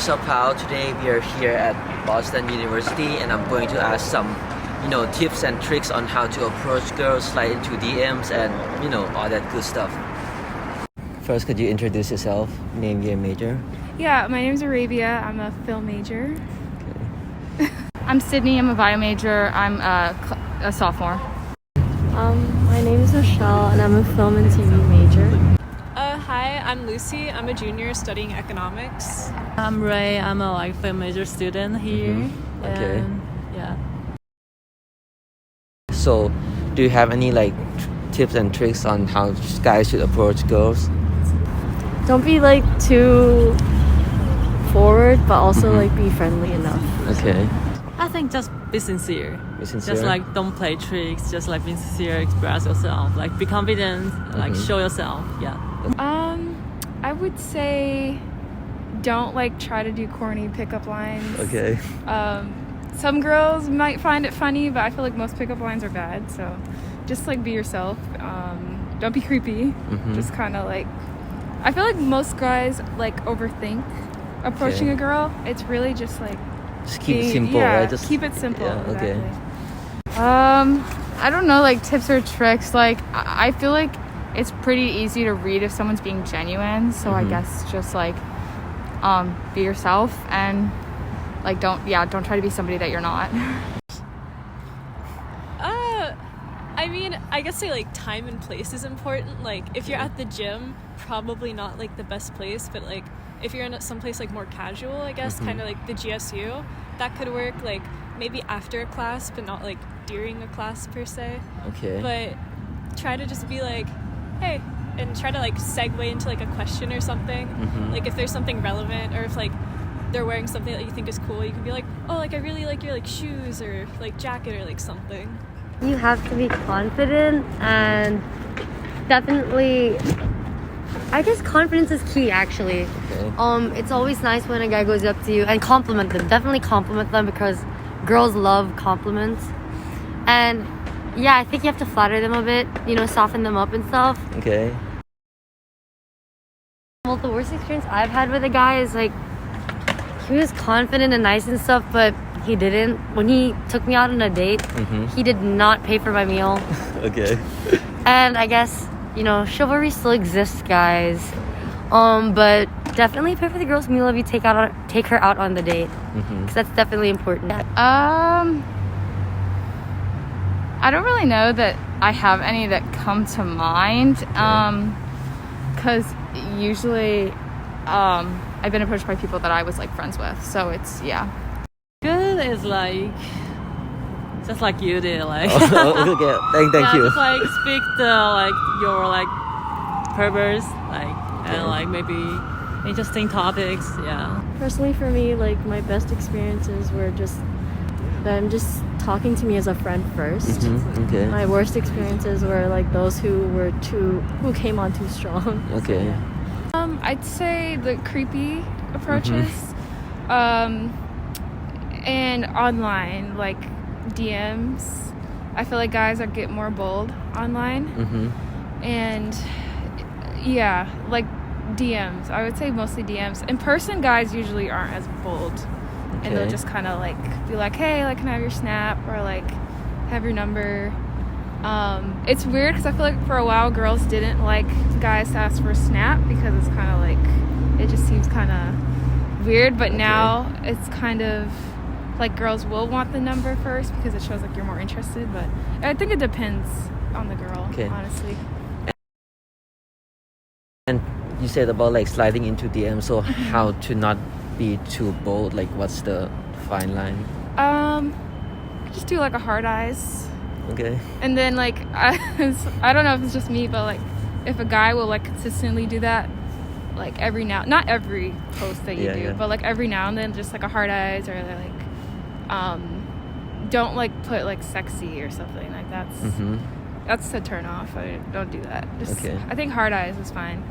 what's up, pal? Today we are here at Boston University and I'm going to ask some, tips and tricks on how to approach girls, slide into DMs and, all that good stuff. First, could you introduce yourself, name, year, major? Yeah, my name's Arabia. I'm a film major. Okay. I'm Sydney. I'm a bio major. I'm a sophomore. My name is Michelle and I'm a film and TV major. Hi, I'm Lucy. I'm a junior studying economics. I'm Ray. I'm a film major student here. Okay. And, yeah. So, do you have any tips and tricks on how guys should approach girls? Don't be too forward, but also be friendly enough. Okay. I think just be sincere. Be sincere. Just don't play tricks. Just be sincere. Express yourself. Be confident. Show yourself. Yeah. I would say don't try to do corny pickup lines. Okay. Some girls might find it funny, but I feel like most pickup lines are bad. So just be yourself. Don't be creepy. Just kind of I feel like most guys overthink approaching a girl. It's really just just keep it simple, right? Just keep it simple. Yeah, okay. Exactly. I don't know, tips or tricks. I feel like it's pretty easy to read if someone's being genuine. So I guess just be yourself and don't try to be somebody that you're not. I guess time and place is important. If you're at the gym, probably not the best place, but if you're in someplace more casual, I guess, kind of the GSU, that could work. Maybe after a class, but not during a class per se. Okay. But try to just be hey, and try to segue into a question or something. If there's something relevant, or if they're wearing something that you think is cool, you can be oh, I really like your shoes or jacket or something. You have to be confident and definitely, I guess confidence is key actually. Okay. It's always nice when a guy goes up to you and compliment them. Definitely compliment them because girls love compliments. And yeah, I think you have to flatter them a bit, soften them up and stuff. Okay. Well, the worst experience I've had with a guy is he was confident and nice and stuff, but he didn't. When he took me out on a date, he did not pay for my meal. Okay. And I guess, chivalry still exists, guys. But definitely pay for the girl's meal if you take her out on the date. Because that's definitely important. I don't really know that I have any that come to mind. Because usually I've been approached by people that I was friends with. So it's, yeah. Good is just like you did. Okay. Thank yeah, you. Just speak the your purpose, and maybe interesting topics. Yeah. Personally, for me, my best experiences were just them just talking to me as a friend first. Okay. My worst experiences were those who came on too strong. Okay. So, yeah. I'd say the creepy approaches, and online DMs. I feel like guys get more bold online, and yeah, DMs. I would say mostly DMs. In person, guys usually aren't as bold, and they'll just kind of be hey, can I have your snap, or have your number. It's weird because I feel like for a while girls didn't like guys to ask for a snap because it's kind of it just seems kind of weird, but now it's kind of girls will want the number first because it shows you're more interested, but I think it depends on the girl, honestly. And you said about sliding into DM, so how to not be too bold? What's the fine line? Just do a hard eyes. Okay. And then I don't know if it's just me, but if a guy will consistently do that every now, not every post that you do, but every now and then, just a hard eyes, or don't put sexy or something that's a turn off. I don't do that. I think hard eyes is fine.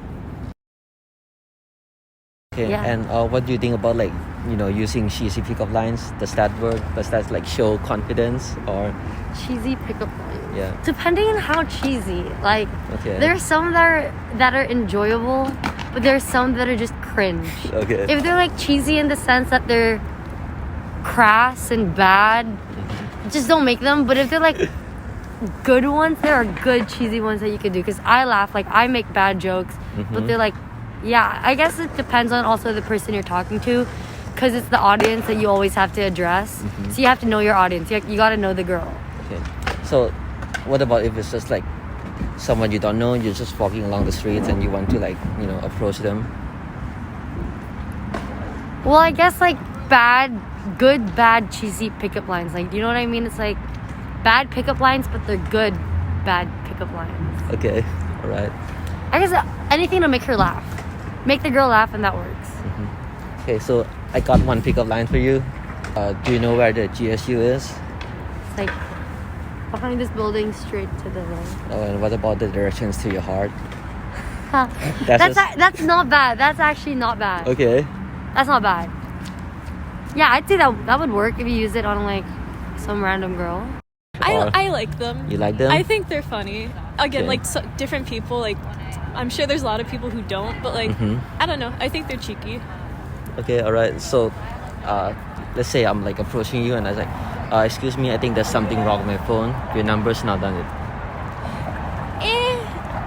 Okay. Yeah. And what do you think about using cheesy pickup lines? Does that work? Does that show confidence or Cheesy pickup lines. Yeah. Depending on how cheesy. Okay. There are some that are enjoyable, but there's some that are just cringe. Okay. If they're like cheesy in the sense that they're crass and bad, just don't make them. But if they're like good ones, there are good cheesy ones that you could do. Because I laugh, like I make bad jokes, but they're like, yeah, I guess it depends on also the person you're talking to. Because it's the audience that you always have to address. So you have to know your audience. You got to know the girl. Okay. So, what about if it's just like someone you don't know, you're just walking along the streets and you want to like, approach them? Well, I guess like good, bad, cheesy pickup lines. Like, you know what I mean? It's like bad pickup lines, but they're good, bad pickup lines. Okay. All right. I guess anything to make her laugh. Make the girl laugh, and that works. Okay, so I got one pickup line for you. Do you know where the GSU is? It's like behind this building, straight to the right. Oh, and what about the directions to your heart? Huh. That's not bad. That's actually not bad. Okay. That's not bad. Yeah, I'd say that would work if you use it on like some random girl. I like them. You like them? I think they're funny. Again, Okay. like different people, like I'm sure there's a lot of people who don't, but like I don't know. I think they're cheeky. Okay, all right. So, let's say I'm like approaching you and I was like, excuse me, I think there's something wrong with my phone. Your number's not on it.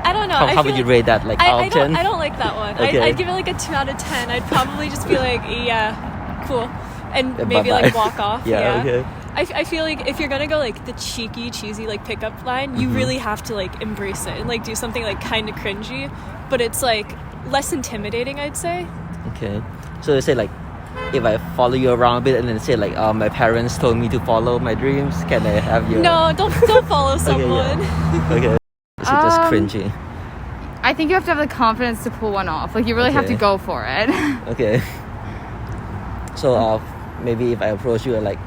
I don't know. How would you rate that? Like out I of 10? don't like that one. Okay. I'd give it like a 2 out of 10. I'd probably just be like, yeah, cool, and Yeah, maybe bye-bye. like walk off. Yeah, okay. I feel like if you're gonna go like the cheeky, cheesy like pickup line, you really have to like embrace it and like do something like kind of cringy, but it's like less intimidating, I'd say. Okay. So they say like, if I follow you around a bit and then say like, my parents told me to follow my dreams, can I have your... No, don't follow someone. Okay. Is it just Um, cringy? I think you have to have the confidence to pull one off. Like you really have to Okay. go for it. Okay. So maybe if I approach you like,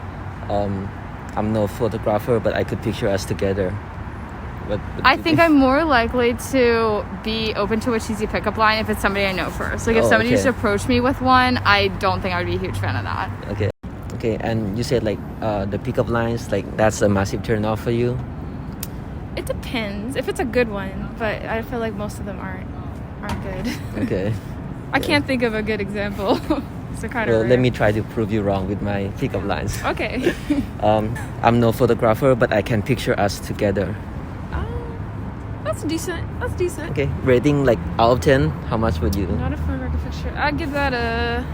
I'm no photographer, but I could picture us together. What I do you think I'm more likely to be open to a cheesy pickup line if it's somebody I know first. Like if Oh, somebody okay. just approached me with one, I don't think I would be a huge fan of that. Okay. Okay, and you said like the pickup lines, like that's a massive turn off for you. It depends if it's a good one, but I feel like most of them aren't good. Okay. I can't think of a good example. So kind Well, of. let me try to prove you wrong with my pickup lines. Okay. I'm no photographer, but I can picture us together. That's decent. That's decent. Okay, rating like out of 10, how much would you? Not a photographic picture. I'd give that a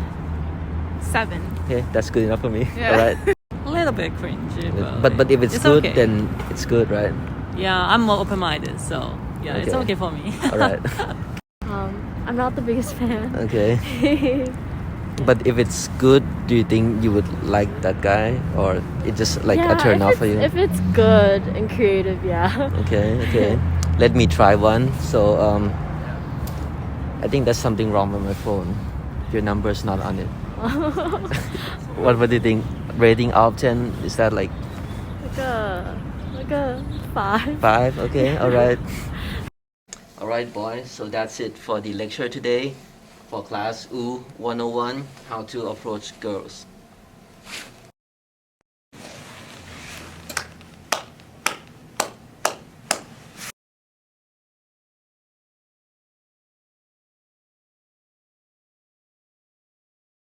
7. Okay, that's good enough for me. Yeah. All right. A little bit cringy, But if it's, it's good, okay. then it's good, right? Yeah, I'm more open-minded, so yeah, it's Okay. okay for me. All right. I'm not the biggest fan. Okay. But if it's good, do you think you would like that guy, or it just like a turn off for you? If it's good and creative, yeah. Okay, okay. Let me try one. So I think there's something wrong with my phone. Your number's not on it. What do you think? Rating out of 10, is that like Like a 5. 5? Okay, all right. All right, boys. So that's it for the lecture today for class U 101, how to approach girls.